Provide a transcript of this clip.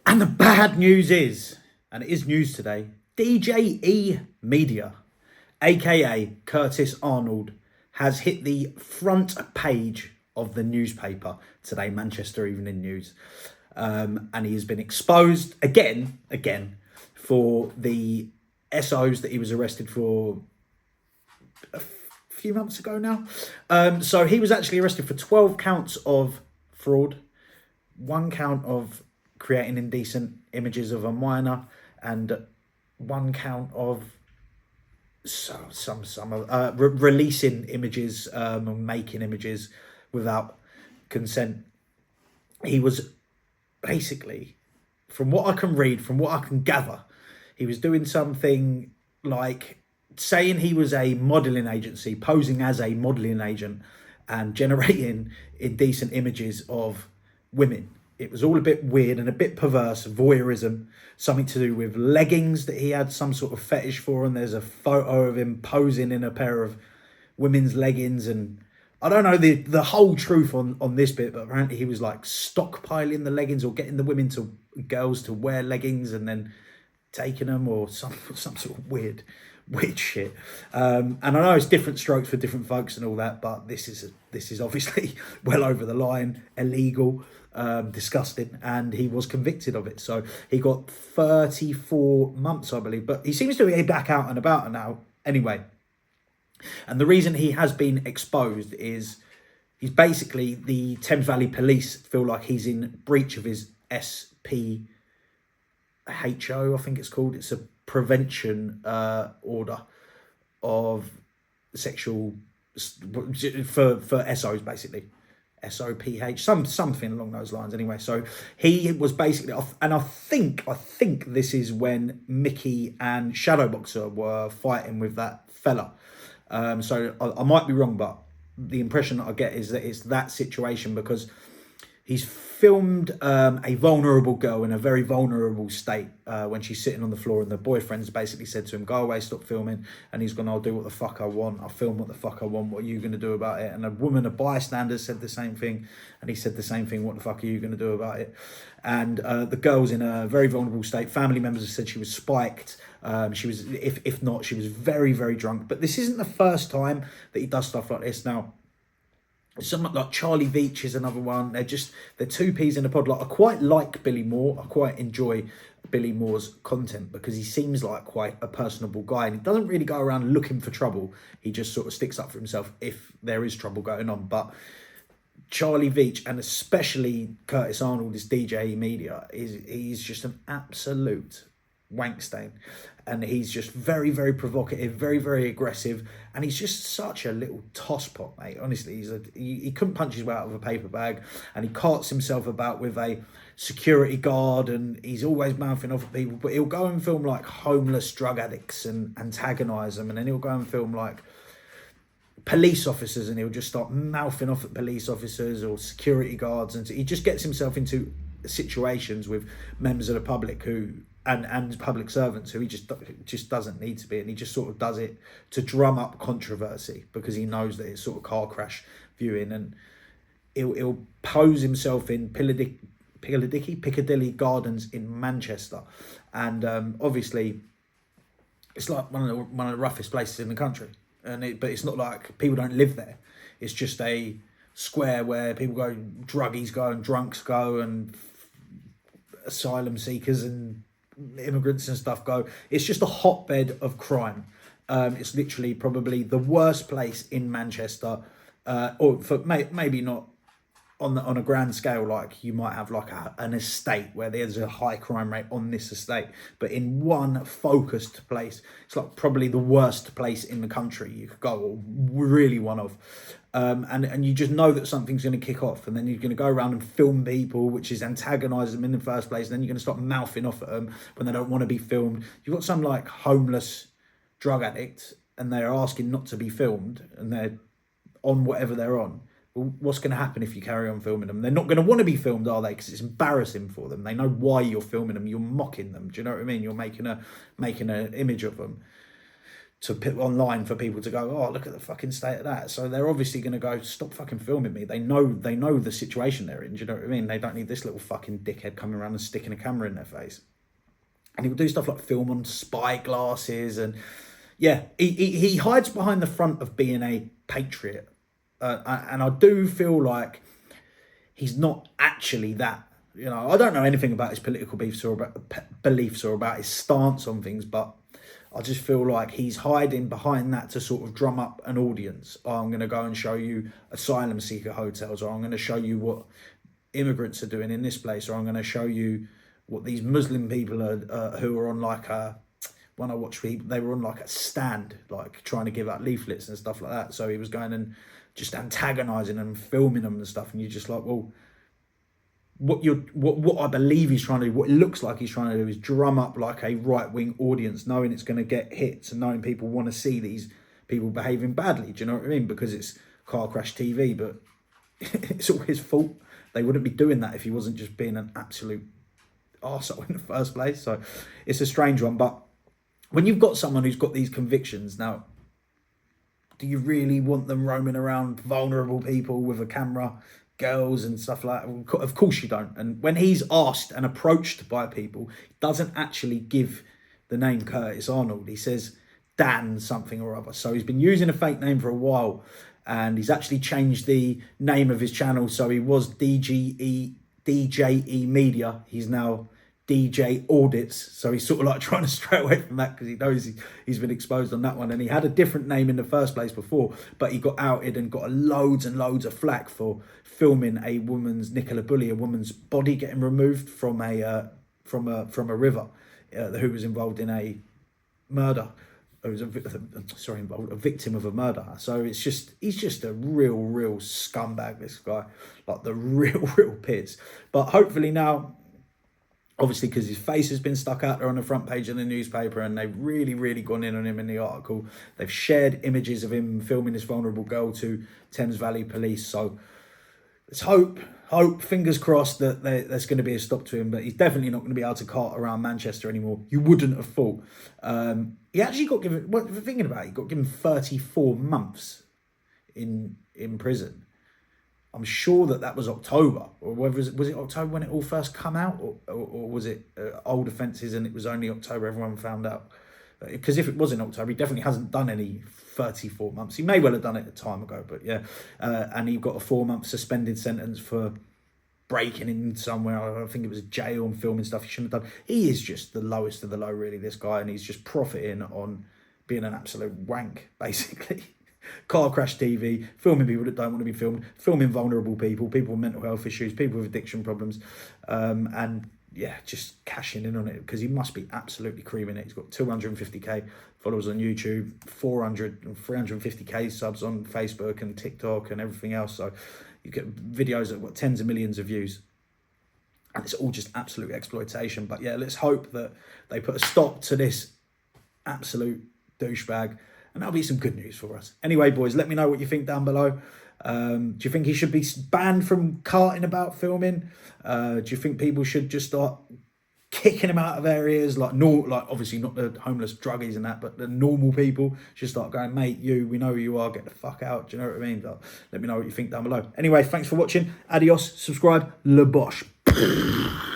And the bad news is, and it is news today, DJE Media, aka Curtis Arnold, has hit the front page of the newspaper today, Manchester Evening News. And he has been exposed again, for the SOs that he was arrested for a few months ago now. So he was actually arrested for 12 counts of fraud, 1 count of creating indecent images of a minor, and 1 count of releasing images and making images without consent. He was basically, from what I can read, from what I can gather, he was doing something like saying he was a modelling agency, posing as a modelling agent and generating indecent images of women. It was all a bit weird and a bit perverse, voyeurism, something to do with leggings that he had some sort of fetish for, and there's a photo of him posing in a pair of women's leggings, and I don't know the whole truth on this bit, but apparently he was like stockpiling the leggings or getting the girls to wear leggings and then taking them, or some sort of weird shit. And I know it's different strokes for different folks and all that, but this is obviously well over the line, illegal, disgusting, and he was convicted of it. So he got 34 months, I believe, but he seems to be back out and about now anyway. And the reason he has been exposed is he's basically, the Thames Valley Police feel like he's in breach of his SPHO, I think it's called. It's a prevention order of sexual for SOs, basically. SOPH, something along those lines anyway. So he was basically, and I think this is when Mickey and Shadowboxer were fighting with that fella. So I might be wrong, but the impression that I get is that it's that situation, because he's filmed a vulnerable girl in a very vulnerable state when she's sitting on the floor, and the boyfriend's basically said to him, go away, stop filming, and he's gone, I'll do what the fuck I want, I'll film what the fuck I want, what are you going to do about it? And a bystander said the same thing, and he said the same thing, what the fuck are you going to do about it? And the girl's in a very vulnerable state. Family members have said she was spiked. She was, if not, she was very, very drunk. But this isn't the first time that he does stuff like this. Now, someone like Charlie Veach is another one. They're two peas in a pod. Like, I quite like Billy Moore. I quite enjoy Billy Moore's content because he seems like quite a personable guy, and he doesn't really go around looking for trouble. He just sort of sticks up for himself if there is trouble going on. But Charlie Veach, and especially Curtis Arnold, his DJE Media, he's just an absolute wank stain. And he's just very, very provocative, very, very aggressive, and he's just such a little tosspot, mate. Honestly, he couldn't punch his way out of a paper bag, and he carts himself about with a security guard, and he's always mouthing off at people. But he'll go and film like homeless drug addicts and antagonize them, and then he'll go and film like police officers, and he'll just start mouthing off at police officers or security guards, and he just gets himself into situations with members of the public who and public servants who he just doesn't need to be, and he just sort of does it to drum up controversy because he knows that it's sort of car crash viewing, and he'll pose himself in Piccadilly Gardens in Manchester, and obviously it's like one of the roughest places in the country, but it's not like people don't live there. It's just a square where people go, druggies go, and drunks go, and asylum seekers and immigrants and stuff go. It's just a hotbed of crime. It's literally probably the worst place in Manchester, or for maybe not on a grand scale, like you might have like an estate where there's a high crime rate on this estate, but in one focused place, it's like probably the worst place in the country you could go, or really one of. And you just know that something's going to kick off, and then you're going to go around and film people, which is antagonise them in the first place, and then you're going to start mouthing off at them when they don't want to be filmed. You've got some like homeless drug addict, and they're asking not to be filmed, and they're on whatever they're on. Well, what's going to happen if you carry on filming them? They're not going to want to be filmed, are they? Because it's embarrassing for them. They know why you're filming them. You're mocking them. Do you know what I mean? You're making an image of them to put online for people to go, oh, look at the fucking state of that. So they're obviously going to go, stop fucking filming me. They know the situation they're in. Do you know what I mean? They don't need this little fucking dickhead coming around and sticking a camera in their face. And he'll do stuff like film on spy glasses. And yeah, he hides behind the front of being a patriot. And I do feel like he's not actually that. You know, I don't know anything about his political beliefs or about his stance on things, but I just feel like he's hiding behind that to sort of drum up an audience. Oh, I'm going to go and show you asylum seeker hotels, or I'm going to show you what immigrants are doing in this place, or I'm going to show you what these Muslim people are who are on like a, when I watched people, they were on like a stand, like trying to give out leaflets and stuff like that. So he was going and just antagonizing them, filming them and stuff. And you're just like, well, what I believe he's trying to do, what it looks like he's trying to do, is drum up like a right-wing audience, knowing it's going to get hits and knowing people want to see these people behaving badly. Do you know what I mean? Because it's car crash TV, but it's all his fault. They wouldn't be doing that if he wasn't just being an absolute arsehole in the first place. So it's a strange one. But when you've got someone who's got these convictions, now, do you really want them roaming around vulnerable people with a camera, girls and stuff like that? Of course you don't. And when he's asked and approached by people, he doesn't actually give the name Curtis Arnold. He says Dan something or other. So he's been using a fake name for a while, and he's actually changed the name of his channel. So he was DJE Media. He's now DJ Audits. So he's sort of like trying to stray away from that because he knows he's been exposed on that one. And he had a different name in the first place before, but he got outed and got loads and loads of flack for filming a woman's, Nicola Bulley, a woman's body getting removed from a river, who was involved in a murder. Who was a victim of a murder. So he's just a real scumbag, this guy, like the real pits. But hopefully now, obviously, because his face has been stuck out there on the front page of the newspaper, and they've really gone in on him in the article. They've shared images of him filming this vulnerable girl to Thames Valley Police. So let's hope, fingers crossed, that there's going to be a stop to him. But he's definitely not going to be able to cart around Manchester anymore. You wouldn't have thought. He actually got given, what we're thinking about, he got given 34 months in prison. I'm sure that was October, or whether was it October when it all first come out, or was it old offences and it was only October everyone found out? Because if it was in October, he definitely hasn't done any 34 months. He may well have done it a time ago, but yeah. And he got a 4-month suspended sentence for breaking in somewhere. I think it was a jail and filming stuff he shouldn't have done. He is just the lowest of the low, really, this guy, and he's just profiting on being an absolute wank, basically. Car crash TV, filming people that don't want to be filmed, filming vulnerable people with mental health issues, people with addiction problems, and yeah, just cashing in on it because he must be absolutely creaming it. He's got 250k followers on YouTube, 400 and 350k subs on Facebook and TikTok and everything else. So you get videos that got tens of millions of views. And it's all just absolute exploitation. But yeah, let's hope that they put a stop to this absolute douchebag. And that'll be some good news for us. Anyway, boys, let me know what you think down below. Do you think he should be banned from carting about filming? Do you think people should just start kicking him out of areas like obviously not the homeless druggies and that, but the normal people should start going, mate, we know who you are, get the fuck out. Do you know what I mean? But let me know what you think down below. Anyway, thanks for watching. Adios, subscribe, le bosh.